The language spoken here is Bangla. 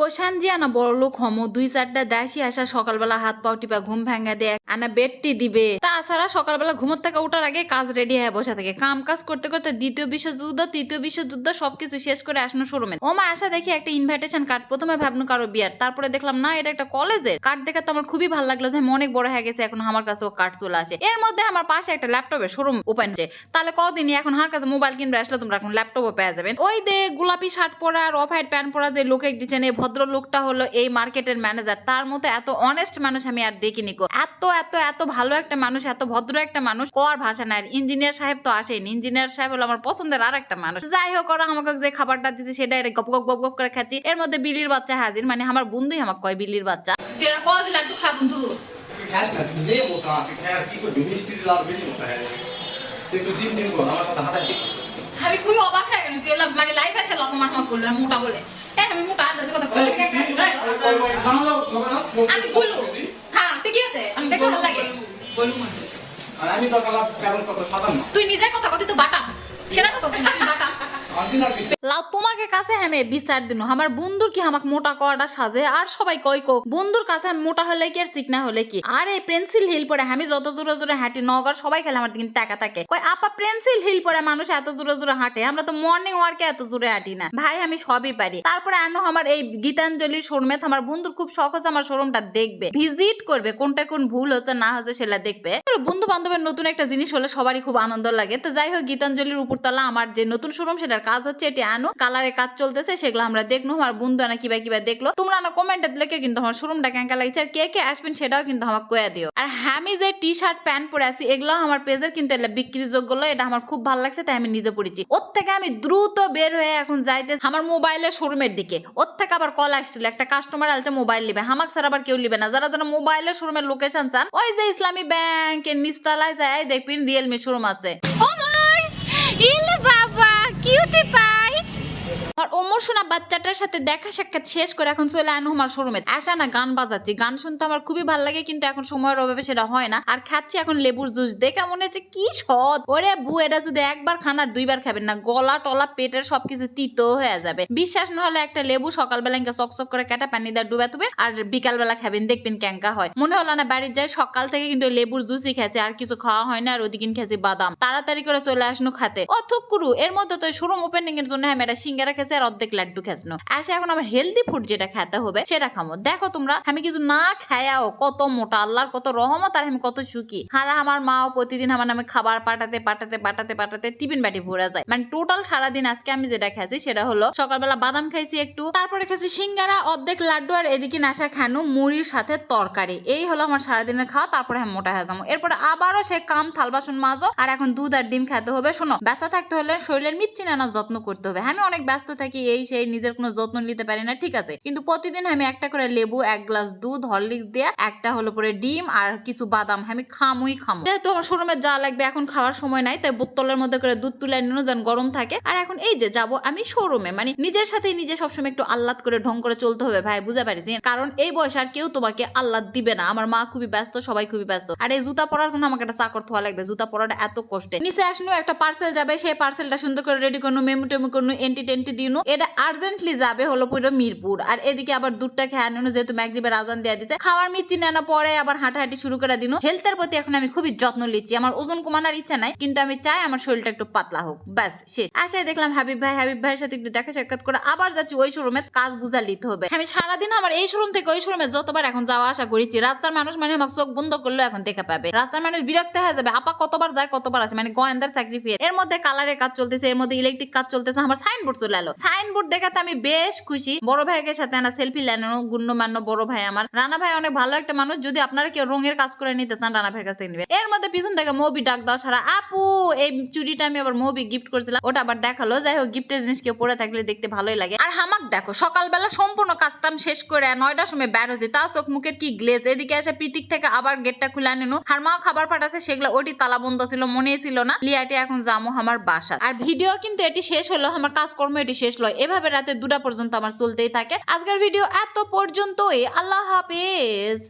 কোশান জিয়া না বড় লোক হমো 2-4টা দেশি আসা সকালবেলা হাত পাও টিপা ঘুম ভাঙা দেয় আনা বেডটি দিবে। তাছাড়া সকালবেলা ঘুমোর থেকে ওঠার আগে কাজ রেডি হয়ে বসে থাকে, কাম কাজ করতে করতে দ্বিতীয় বিশ্বযুদ্ধ তৃতীয় বিশ্বযুদ্ধ সবকিছু শেষ করে আসনো শোরুমে। ও মা আসা দেখি একটা ইনভাইটেশন কার্ড, প্রথমে ভাবনু কারো বিয়ার, তারপরে দেখলাম না এটা একটা কলেজের কার্ড। দেখে তো আমার খুবই ভালো লাগলো যে আমি অনেক বড় হয়ে গেছে, এখন আমার কাছে ও কার্ড চলে আসে। এর মধ্যে আমার পাশে একটা ল্যাপটপের শোরুম ওপেন হচ্ছে, তাহলে কদিনই এখন আমার কাছে মোবাইল কিনবে আসলে তোমরা এখন ল্যাপটপও পেয়ে যাবেন। ওই দে গোলাপি শার্ট পরা আর অফ হোয়াইট প্যান্ট পরা যে লোকে দিচ্ছেন, এই ভদ্র লোকটা হলো এই মার্কেটের ম্যানেজার। তার মতো এত অনেস্ট মানুষ আমি আর দেখিনি গো। এত এত এত ভালো একটা মানুষ, এত ভদ্র একটা মানুষ কোয়ার ভাষা নাই। ইঞ্জিনিয়ার সাহেব তো আসেনি, ইঞ্জিনিয়ার সাহেব হলো আমার পছন্দের আর একটা মানুষ। যাই হোক, ওরা আমাকে যে খাবারটা দিতে সেটা গপ গপ গপ গপ করে খাচ্ছি। এর মধ্যে বিলির বাচ্চা হাজির, মানে আমার বন্ধুই আমাকে কয় বিলির বাচ্চা। যেটা কয় লাড্ডু খা বন্ধু, তুই খাস না, তুই যে মতো তুই খাই আর কি করবি, মিষ্টির লাল বেশি মতো খাই। তুই একটু জিম টিম কর, আমার কথা হাঁটাই। আমি খুবই অবাক হয়ে গেলাম, তুই মানে লাইফ আছে লকম আমার করলো আমি মোটা বলে। আমি মোটা আন্দাজে কথা কই, আমি বলু হ্যাঁ ঠিক আছে, আমি দেখে ভালো লাগে বলু মানে। আর আমি তো কালা কেবল কত সাধারণ না, তুই নিজে কথা কত তো বাটা সেটা তো করছিস না, তুই বাটা লাও তোমাকে কাছে আমি বিচার দিন আমার বন্ধুর কি আমাকে মোটা করাটা সাজে। আর সবাই কই কো বন্ধুর কাছে আমি মোটা হলে কি আর চিকনা হলে কি। আর এই পেন্সিল হিল পরে আমি যত জোরে জোরে হাঁটি নগর সবাই খেলে আমার দিকে টাকা থাকে, কই আপা পেন্সিল হিল পরে মানুষ এত জোরে জোরে হাঁটে, আমরা তো মর্নিং ওয়ার্কে এত জোরে হাঁটি না। ভাই আমি সবই পারি। তারপরে আনো আমার এই গীতাঞ্জলির শোরুমে আমার বন্ধুর খুব শখ হচ্ছে আমার শোরুমটা দেখবে, ভিজিট করবে, কোনটা কোন ভুল হচ্ছে না হচ্ছে সেটা দেখবে। বন্ধু বান্ধবের নতুন একটা জিনিস হলে সবারই খুব আনন্দ লাগে। তো যাই হোক, গীতাঞ্জলির উপরতলা আমার যে নতুন শোরুম সেটার কাজ হচ্ছে, এটি আনো কালারে কাজ চলতেছে, সেগুলো আমরা দেখবো। আমার বন্ধু আনা কিবা কিবা দেখলো, তোমরা না কমেন্টে লিখে কিন্তু আমার শোরুমটা কেঙ্কা লাগছে আর কে কে আসবেন সেটাও কিন্তু আমাকে কয়ে দিও। আর আমি যে টি শার্ট প্যান্ট পরে আছি এগুলো আমার পেজের কিন্তু এটা বিক্রি যোগ্য, এটা আমার খুব ভালো লাগছে তাই আমি নিজে পড়েছি। ওর থেকে আমি দ্রুত বের হয়ে এখন যাইতে আমার মোবাইলের শোরুমের দিকে। ওর থেকে আবার কল আসছিল, একটা কাস্টমার আসছে মোবাইল নিবে, হামাক স্যার আবার কেউ নিবে না। যারা যারা মোবাইলের শোরুমের লোকেশন চান ওই যে ইসলামী ব্যাংকের নিচতলায় যায় দেখবেন রিয়েলমি শোরুম আছে। ও মাই ইলে বাবা কিউটি পাই। আর ওমর শোনা বাচ্চাটার সাথে দেখা সাক্ষাৎ শেষ করে এখন চলে আনো আমার শোরুমে। আসা না গান বাজাচ্ছি, গান শুনতে আমার খুবই ভালো লাগে, কিন্তু এখন সময়ের অভাবে সেটা হয় না। আর খাচ্ছি এখন লেবুর জুস, দেখে মনে হচ্ছে কি সৎ। ওরে বু, এটা যদি একবার খান আর দুইবার খাবেন না, গলা টলা পেটের সবকিছু তিতো হয়ে যাবে। বিশ্বাস না হলে একটা লেবু সকালবেলা চকচক করে কেটে পানি দিয়ে ডুবে তুবে আর বিকালবেলা খাবেন, দেখবেন ক্যাঙ্কা হয়। মনে হলো না বাড়ির যায় সকাল থেকে কিন্তু লেবুর জুসই খেয়েছে, আর কিছু খাওয়া হয় না। আর ওদিকে খেয়েছি বাদাম, তাড়াতাড়ি করে চলে আসনো খাতে। অথকুরু এর মধ্যে তো শোরুম ওপেনিং এর জন্য আমি একটা সিঙ্গারা খেয়েছি আর অর্ধেক লাড্ডু খেয়েছিলাম। আসে এখন আমার হেলদি ফুড যেটা খেতে হবে সেটা খামো। দেখো তোমরা আমি কিছু না খায়াও কত মোটা, আল্লাহর কত রহমত আর আমি কত সুখী। আর আমার মাও প্রতিদিন আমার নামে খাবার পাঠাতে পাঠাতে পাঠাতে পাঠাতে টিফিন বাটি ভরে যায়। মানে টোটাল সারাদিন আজকে আমি যেটা খাইছি সেটা হলো সকালবেলা বাদাম খাইছি একটু, তারপরে খাইছি সিঙ্গারা অর্ধেক লাড্ডু, আর এদিকে নাশা খানো মুড়ির সাথে তরকারি। এই হলো আমার সারাদিনের খাওয়া। তারপরে আমি মোটা হয়ে যাবো। এরপরে আবারও সে কাম থাল বাসন মাজো, আর এখন দুধ আর ডিম খেতে হবে। শোনো, ব্যস্ত থাকতে হলে শরীরের মিচ্ছি না যত্ন করতে হবে। আমি অনেক ব্যস্ত থাকি, এই সেই নিজের কোনো যত্ন নিতে পারি না, ঠিক আছে, কিন্তু প্রতিদিন আমি একটা করে লেবু, এক গ্লাস দুধ, হরলিক্স দিয়ে একটা হলো পরে ডিম আর কিছু বাদাম আমি খামুই খামো। যেহেতু আমার শোরুমে যা লাগবে এখন খাওয়ার সময় নাই, তাই বোতলের মধ্যে করে দুধ তুলে নিনো যেন গরম থাকে। আর এখন এই যে যাবো আমি শোরুমে, মানে নিজের সাথে নিজে সবসময় একটু আহ্লাদ করে ঢং করে চলতে হবে ভাই, বুঝতে পারিস, কারণ এই বয়স আর কেউ তোমাকে আহ্লাদ দিবে না। আমার মা খুবই ব্যস্ত, সবাই খুবই ব্যস্ত। আর এই জুতা পরার জন্য আমাকে একটা চাকর থোয়া লাগবে, জুতা পরাটা এত কষ্টে। নিচে আসনো একটা পার্সেল যাবে, সেই পার্সেলটা সুন্দর করে রেডি করনো, মেমো টেমো করনো, এন্টি টেন্টি দিনো, এটা আর্জেন্টলি যাবে হলো পুরো মিরপুর। আর এদিকে আবার দুধটা খেয়ে আনো, যেহেতু ম্যাগরিবের আজান দিয়ে দিছে, খাওয়ার মিচ্ছি না পরে আবার হাঁটাহাঁটি শুরু করে দিনো। হেলথের প্রতি এখন আমি খুবই যত্ন নিচ্ছি। আমার ওজন কমানোর ইচ্ছা নাই, কিন্তু আমি চাই আমার শরীরটা একটু পাতলা হোক, ব্যাস শেষ। আসায় দেখলাম হাবিব ভাইয়ের সাথে একটু দেখা সাক্ষাৎ করে আবার যাচ্ছি ওই শোরুমে, কাজ বুঝা নিতে হবে। আমি সারাদিন আমার এই শোরুম থেকে ওই শোরুমে যতবার এখন যাওয়া আসা করেছি, রাস্তার মানুষ মানে আমাকে চোখ বন্ধ করলে এখন দেখা পাবে। রাস্তার মানুষ বিরক্ত হয়ে যাবে, আপা কতবার যায় কতবার আসে, মানে গোয়েন্দার চাকরি পেয়ে। এর মধ্যে কালারের কাজ চলতেছে, এর মধ্যে ইলেকট্রিক কাজ চলতেছে, আমার সাইনবোর্ড চলে এলো। সাইনবোর্ড দেখাতে আমি বেশ খুশি। বড় ভাইয়ের সাথে না সেলফি লেনানো, গুণ্যমান্য বড় ভাই আমার। রানা ভাই অনেক ভালো একটা মানুষ, যদি আপনারা কেউ রঙের কাজ করে নিতে চান রানা ভাইয়ের কাছ থেকে নিবেন। এর মধ্যে পিছন থেকে মৌবি ডাক দাও সারা, আপু এই চুড়িটা আমি আবার মৌবি গিফট করছিলাম, ওটা আবার দেখালো। যাই হোক, গিফটের জিনিস কেউ পরে থাকলে দেখতে ভালোই লাগে। আর হামাক দেখো সকালবেলা সম্পূর্ণ কাজটাম শেষ করে 9টার সময় বের হয়েছি, তা চোখ মুখের কি গ্লেজ। এদিকে এসে পিতিক থেকে আবার গেটটা খুলে আনেনো, আর মাও খাবার পাঠাচ্ছে, সেগুলো ওটি তালা বন্ধ ছিল, মনে ছিল না। লিয়াটি এখন যাবো আমার বাসা। আর ভিডিও কিন্তু এটি শেষ হলো, আমার কাজকর্ম এটি শেষ হলো। এভাবে রাতে 2টা পর্যন্ত আমার চলতেই থাকে। আজকের ভিডিও এত পর্যন্তই। আল্লাহ হাফেজ।